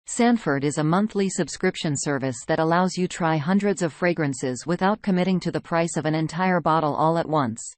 Sanford is a monthly subscription service that allows you try hundreds of fragrances without committing to the price of an entire bottle all at once.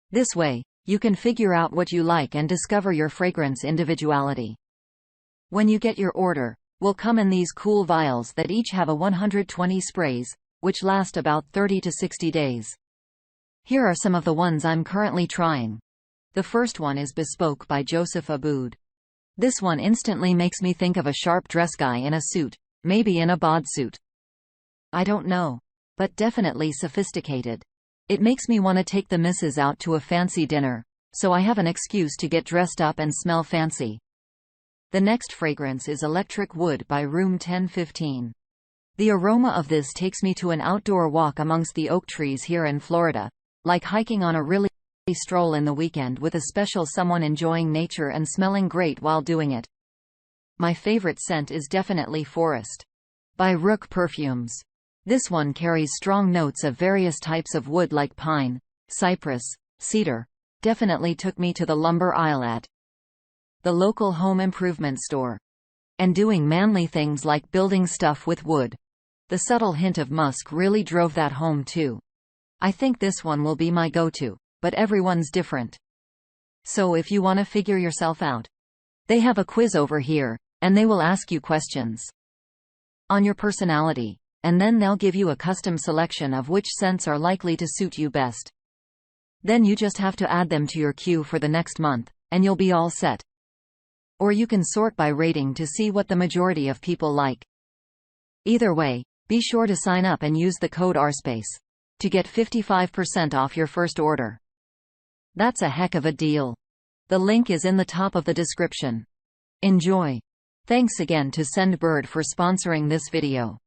This way, you can figure out what you like and discover your fragrance individuality. When you get your order, will come in these cool vials that each have a 120 sprays, which last about 30 to 60 days. Here are some of the ones I'm currently trying. The first one is Bespoke by Joseph Aboud. This one instantly makes me think of a sharp dress guy in a suit, maybe in a bod suit. I don't know. But definitely sophisticated. It makes me want to take the missus out to a fancy dinner, so I have an excuse to get dressed up and smell fancy. The next fragrance is Electric Wood by Room 1015. The aroma of this takes me to an outdoor walk amongst the oak trees here in Florida, like hiking on a really stroll in the weekend with a special someone enjoying nature and smelling great while doing it. My favorite scent is definitely Forest by Rook Perfumes. This one carries strong notes of various types of wood like pine, cypress, cedar. Definitely took me to the lumber aisle at the local home improvement store. And doing manly things like building stuff with wood. The subtle hint of musk really drove that home too. I think this one will be my go-to. But everyone's different. So if you want to figure yourself out, they have a quiz over here, and they will ask you questions on your personality, and then they'll give you a custom selection of which scents are likely to suit you best. Then you just have to add them to your queue for the next month, and you'll be all set. Or you can sort by rating to see what the majority of people like. Either way, be sure to sign up and use the code RSpace to get 55% off your first order. That's a heck of a deal. The link is in the top of the description. Enjoy. Thanks again to Sendbird for sponsoring this video.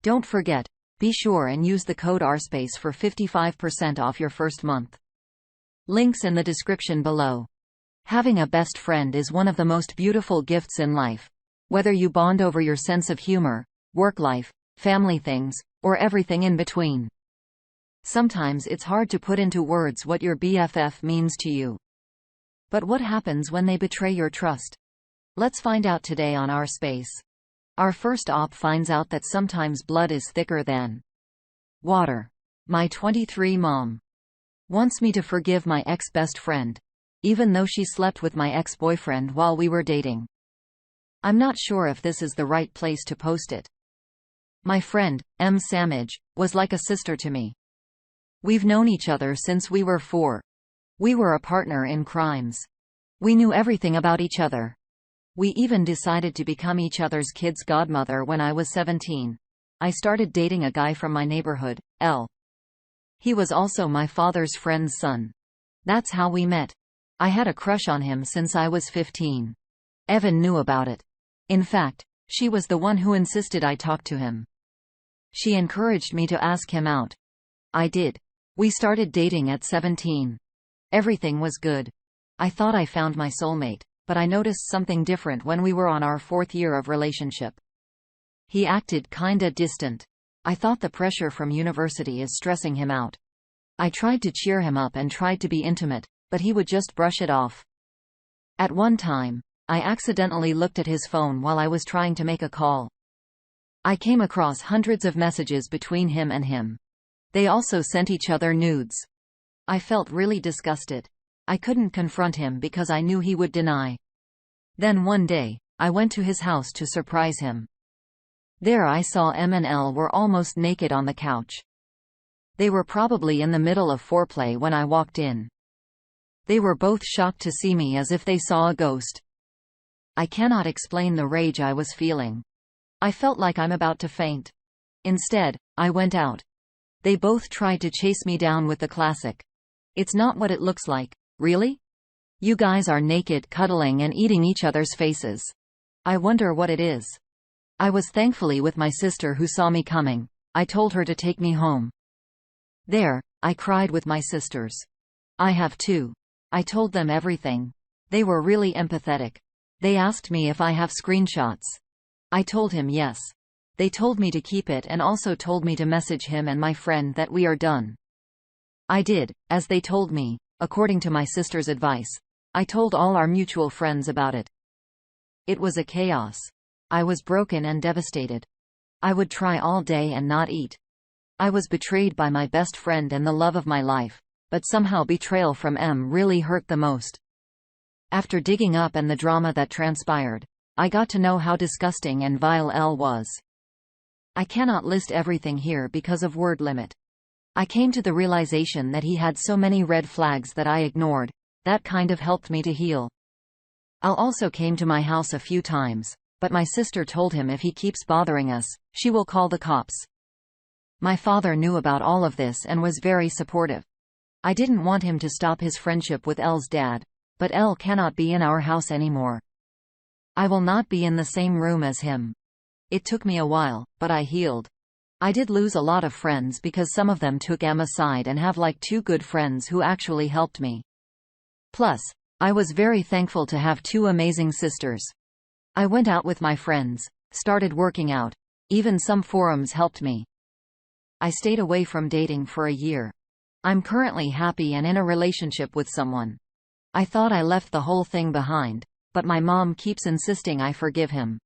Don't forget, be sure and use the code RSpace for 55% off your first month. Links in the description below. Having a best friend is one of the most beautiful gifts in life. Whether you bond over your sense of humor, work life, family things, or everything in between. Sometimes it's hard to put into words what your BFF means to you. But what happens when they betray your trust? Let's find out today on RSpace. Our first op finds out that sometimes blood is thicker than water. My 23 mom wants me to forgive my ex-best friend, even though she slept with my ex-boyfriend while we were dating. I'm not sure if this is the right place to post it. My friend, M. Samage, was like a sister to me. We've known each other since we were 4. We were a partner in crimes. We knew everything about each other. We even decided to become each other's kid's godmother when I was 17. I started dating a guy from my neighborhood, L. He was also my father's friend's son. That's how we met. I had a crush on him since I was 15. Evan knew about it. In fact, she was the one who insisted I talk to him. She encouraged me to ask him out. I did. We started dating at 17. Everything was good. I thought I found my soulmate, but I noticed something different when we were on our 4th year of relationship. He acted kinda distant. I thought the pressure from university is stressing him out. I tried to cheer him up and tried to be intimate, but he would just brush it off. At one time, I accidentally looked at his phone while I was trying to make a call. I came across hundreds of messages between him and him. They also sent each other nudes. I felt really disgusted. I couldn't confront him because I knew he would deny. Then one day, I went to his house to surprise him. There I saw M and L were almost naked on the couch. They were probably in the middle of foreplay when I walked in. They were both shocked to see me as if they saw a ghost. I cannot explain the rage I was feeling. I felt like I'm about to faint. Instead, I went out. They both tried to chase me down with the classic. It's not what it looks like, really? You guys are naked cuddling and eating each other's faces. I wonder what it is. I was thankfully with my sister who saw me coming. I told her to take me home. There, I cried with my sisters. I have too. I told them everything. They were really empathetic. They asked me if I have screenshots. I told him yes. They told me to keep it and also told me to message him and my friend that we are done. I did, as they told me, according to my sister's advice. I told all our mutual friends about it. It was a chaos. I was broken and devastated. I would try all day and not eat. I was betrayed by my best friend and the love of my life, but somehow betrayal from M really hurt the most. After digging up and the drama that transpired, I got to know how disgusting and vile L was. I cannot list everything here because of word limit. I came to the realization that he had so many red flags that I ignored. That kind of helped me to heal. Al also came to my house a few times, but my sister told him if he keeps bothering us, she will call the cops. My father knew about all of this and was very supportive. I didn't want him to stop his friendship with L's dad, but L cannot be in our house anymore. I will not be in the same room as him. It took me a while, but I healed. I did lose a lot of friends because some of them took M aside and have like 2 good friends who actually helped me. Plus, I was very thankful to have 2 amazing sisters. I went out with my friends, started working out, even some forums helped me. I stayed away from dating for a year. I'm currently happy and in a relationship with someone. I thought I left the whole thing behind, but my mom keeps insisting I forgive him.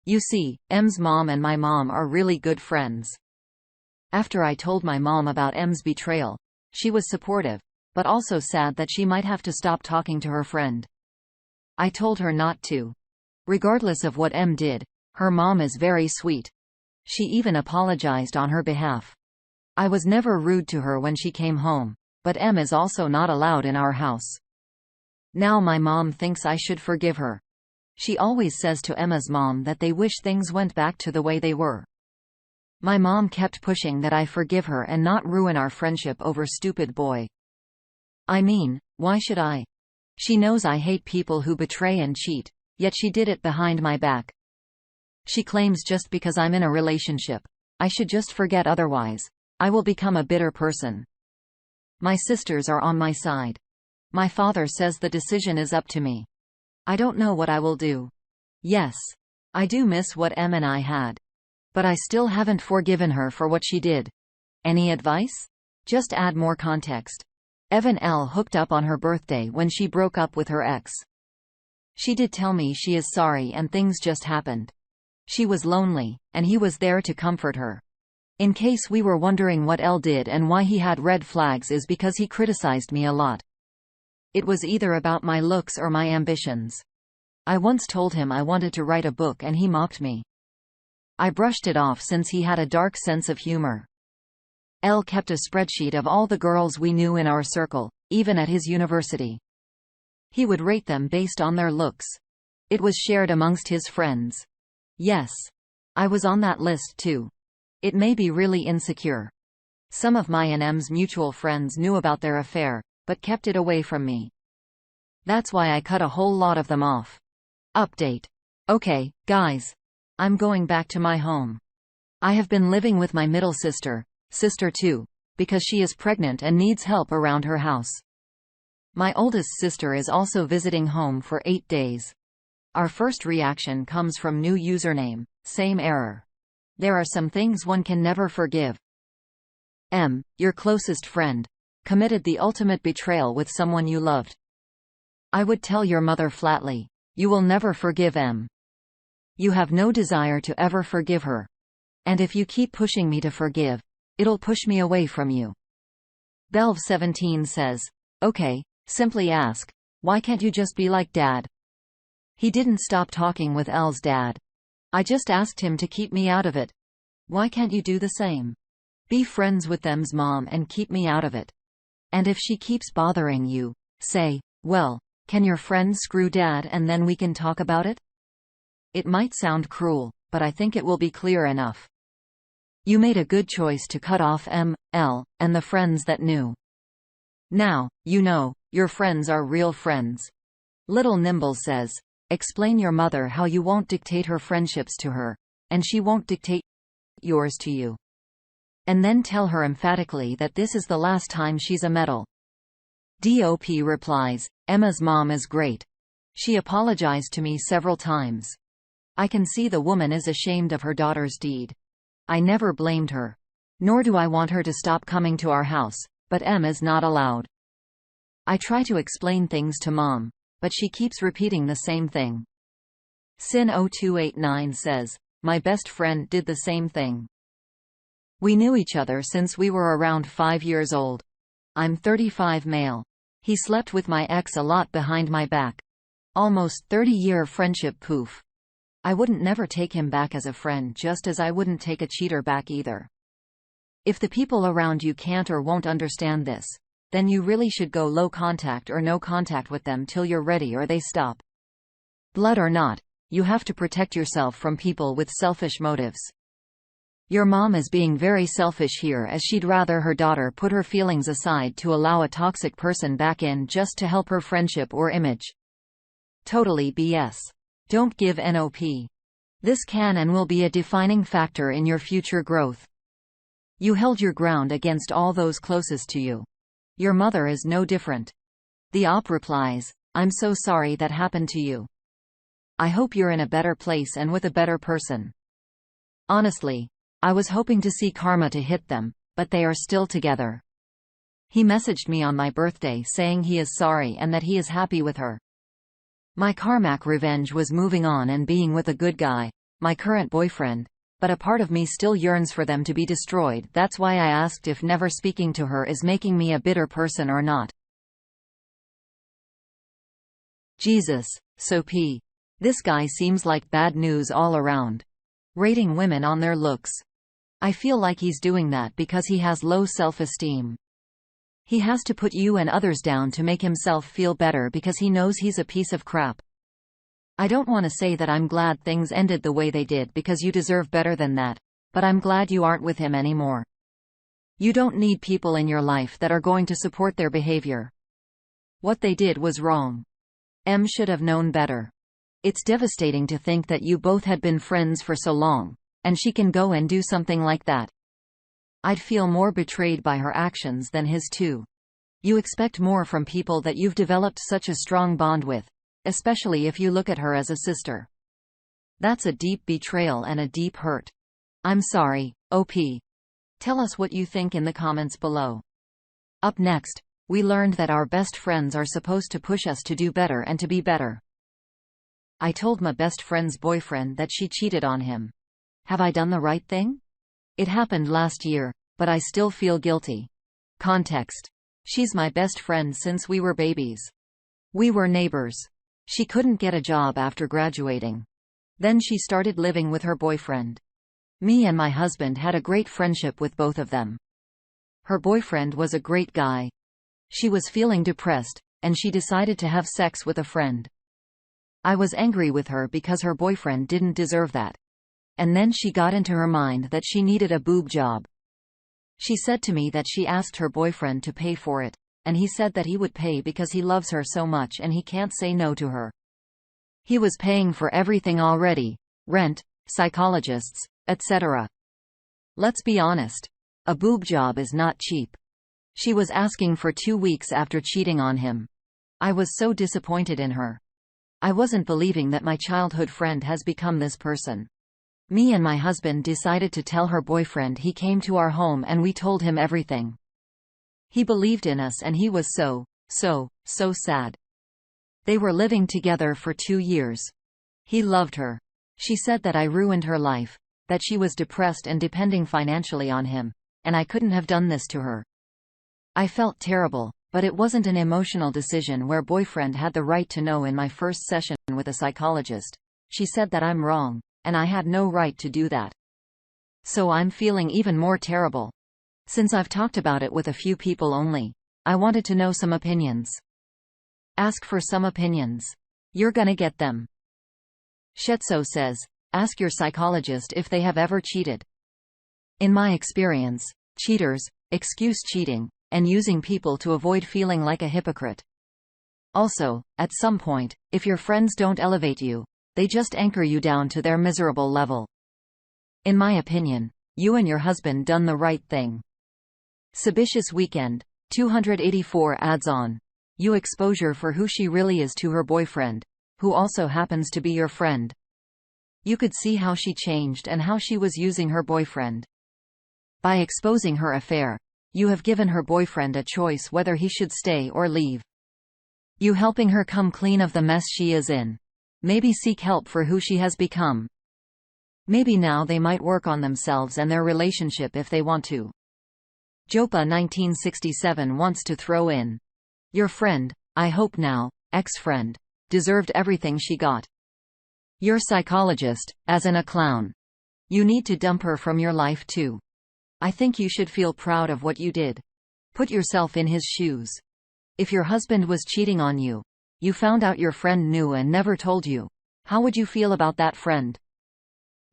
You see, M's mom and my mom are really good friends. After I told my mom about M's betrayal, she was supportive, but also sad that she might have to stop talking to her friend. I told her not to. Regardless of what M did, her mom is very sweet. She even apologized on her behalf. I was never rude to her when she came home, but M is also not allowed in our house. Now my mom thinks I should forgive her. She always says to Emma's mom that they wish things went back to the way they were. My mom kept pushing that I forgive her and not ruin our friendship over stupid boy. I mean, why should I? She knows I hate people who betray and cheat, yet she did it behind my back. She claims just because I'm in a relationship, I should just forget, otherwise I will become a bitter person. My sisters are on my side. My father says the decision is up to me. I don't know what I will do. Yes, I do miss what M and I had. But I still haven't forgiven her for what she did. Any advice? Just add more context. Evan L. hooked up on her birthday when she broke up with her ex. She did tell me she is sorry and things just happened. She was lonely, and he was there to comfort her. In case we were wondering what L did and why he had red flags, is because he criticized me a lot. It was either about my looks or my ambitions. I once told him I wanted to write a book and he mocked me. I brushed it off since he had a dark sense of humor. L kept a spreadsheet of all the girls we knew in our circle, even at his university. He would rate them based on their looks. It was shared amongst his friends. Yes, I was on that list too. It made me really insecure. Some of my and M's mutual friends knew about their affair, but kept it away from me. That's why I cut a whole lot of them off. Update. Okay, guys. I'm going back to my home. I have been living with my middle sister, sister 2, because she is pregnant and needs help around her house. My oldest sister is also visiting home for 8 days. Our first reaction comes from new username, same error. There are some things one can never forgive. M, your closest friend, committed the ultimate betrayal with someone you loved. I would tell your mother flatly, you will never forgive M. You have no desire to ever forgive her. And if you keep pushing me to forgive, it'll push me away from you. Belv17 says, okay, simply ask, why can't you just be like Dad? He didn't stop talking with L's dad. I just asked him to keep me out of it. Why can't you do the same? Be friends with them's mom and keep me out of it. And if she keeps bothering you, say, well, can your friend screw Dad and then we can talk about it? It might sound cruel, but I think it will be clear enough. You made a good choice to cut off M, L, and the friends that knew. Now, you know, your friends are real friends. Little Nimble says, explain your mother how you won't dictate her friendships to her, and she won't dictate yours to you. And then tell her emphatically that this is the last time she's a meddle. DOP replies, Emma's mom is great. She apologized to me several times. I can see the woman is ashamed of her daughter's deed. I never blamed her. Nor do I want her to stop coming to our house, but M is not allowed. I try to explain things to Mom, but she keeps repeating the same thing. Sin0289 says, my best friend did the same thing. We knew each other since we were around 5 years old. I'm 35 male. He slept with my ex a lot behind my back. Almost 30-year friendship poof. I wouldn't never take him back as a friend, just as I wouldn't take a cheater back either. If the people around you can't or won't understand this, then you really should go low contact or no contact with them till you're ready or they stop. Blood or not, you have to protect yourself from people with selfish motives. Your mom is being very selfish here, as she'd rather her daughter put her feelings aside to allow a toxic person back in just to help her friendship or image. Totally BS. Don't give NOP. This can and will be a defining factor in your future growth. You held your ground against all those closest to you. Your mother is no different. The op replies, I'm so sorry that happened to you. I hope you're in a better place and with a better person. Honestly, I was hoping to see karma to hit them, but they are still together. He messaged me on my birthday saying he is sorry and that he is happy with her. My karmic revenge was moving on and being with a good guy, my current boyfriend, but a part of me still yearns for them to be destroyed. That's why I asked if never speaking to her is making me a bitter person or not. Jesus, so P. This guy seems like bad news all around. Rating women on their looks. I feel like he's doing that because he has low self-esteem. He has to put you and others down to make himself feel better because he knows he's a piece of crap. I don't want to say that I'm glad things ended the way they did because you deserve better than that, but I'm glad you aren't with him anymore. You don't need people in your life that are going to support their behavior. What they did was wrong. M should have known better. It's devastating to think that you both had been friends for so long, and she can go and do something like that. I'd feel more betrayed by her actions than his too. You expect more from people that you've developed such a strong bond with, especially if you look at her as a sister. That's a deep betrayal and a deep hurt. I'm sorry, OP. Tell us what you think in the comments below. Up next, we learned that our best friends are supposed to push us to do better and to be better. I told my best friend's boyfriend that she cheated on him. Have I done the right thing? It happened last year, but I still feel guilty. Context. She's my best friend since we were babies. We were neighbors. She couldn't get a job after graduating. Then she started living with her boyfriend. Me and my husband had a great friendship with both of them. Her boyfriend was a great guy. She was feeling depressed, and she decided to have sex with a friend. I was angry with her because her boyfriend didn't deserve that. And then she got into her mind that she needed a boob job. She said to me that she asked her boyfriend to pay for it, and he said that he would pay because he loves her so much and he can't say no to her. He was paying for everything already: rent, psychologists, etc. Let's be honest. A boob job is not cheap. She was asking for 2 weeks after cheating on him. I was so disappointed in her. I wasn't believing that my childhood friend has become this person. Me and my husband decided to tell her boyfriend. He came to our home and we told him everything. He believed in us and he was so sad. They were living together for 2 years. He loved her. She said that I ruined her life, that she was depressed and depending financially on him, and I couldn't have done this to her. I felt terrible, but it wasn't an emotional decision where boyfriend had the right to know. In my first session with a psychologist, she said that I'm wrong, and I had no right to do that. So I'm feeling even more terrible. Since I've talked about it with a few people only, I wanted to know some opinions. Ask for some opinions. You're gonna get them. Shetso says, ask your psychologist if they have ever cheated. In my experience, cheaters excuse cheating and using people to avoid feeling like a hypocrite. Also, at some point, if your friends don't elevate you, they just anchor you down to their miserable level. In my opinion, you and your husband done the right thing. Suspicious weekend, 284 adds on. You exposure for who she really is to her boyfriend, who also happens to be your friend. You could see how she changed and how she was using her boyfriend. By exposing her affair, you have given her boyfriend a choice whether he should stay or leave. You helping her come clean of the mess she is in. Maybe seek help for who she has become. Maybe now they might work on themselves and their relationship if they want to. Jopa 1967 wants to throw in. Your friend, I hope now, ex-friend, deserved everything she got. Your psychologist, as in a clown. You need to dump her from your life too. I think you should feel proud of what you did. Put yourself in his shoes. If your husband was cheating on you, you found out your friend knew and never told you, how would you feel about that friend?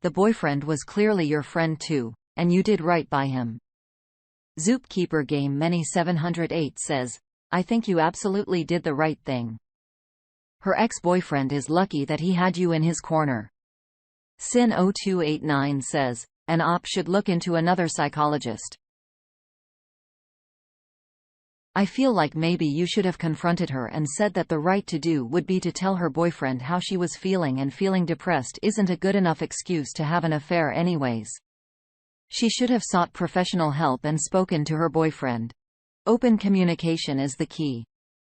The boyfriend was clearly your friend too, and you did right by him. Zoopkeeper Game Many 708 says, I think you absolutely did the right thing. Her ex-boyfriend is lucky that he had you in his corner. Sin0289 says, an op should look into another psychologist. I feel like maybe you should have confronted her and said that the right to do would be to tell her boyfriend how she was feeling, and feeling depressed isn't a good enough excuse to have an affair anyways. She should have sought professional help and spoken to her boyfriend. Open communication is the key.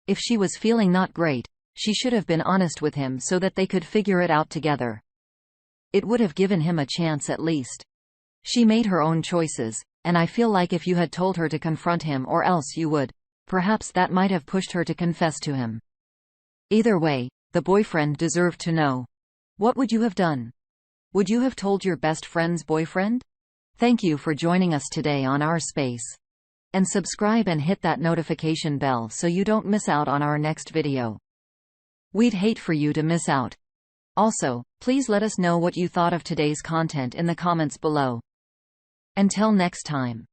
If she was feeling not great, she should have been honest with him so that they could figure it out together. It would have given him a chance at least. She made her own choices, and I feel like if you had told her to confront him, or else you would, perhaps that might have pushed her to confess to him. Either way, the boyfriend deserved to know. What would you have done? Would you have told your best friend's boyfriend? Thank you for joining us today on our space. And subscribe and hit that notification bell so you don't miss out on our next video. We'd hate for you to miss out. Also, please let us know what you thought of today's content in the comments below. Until next time.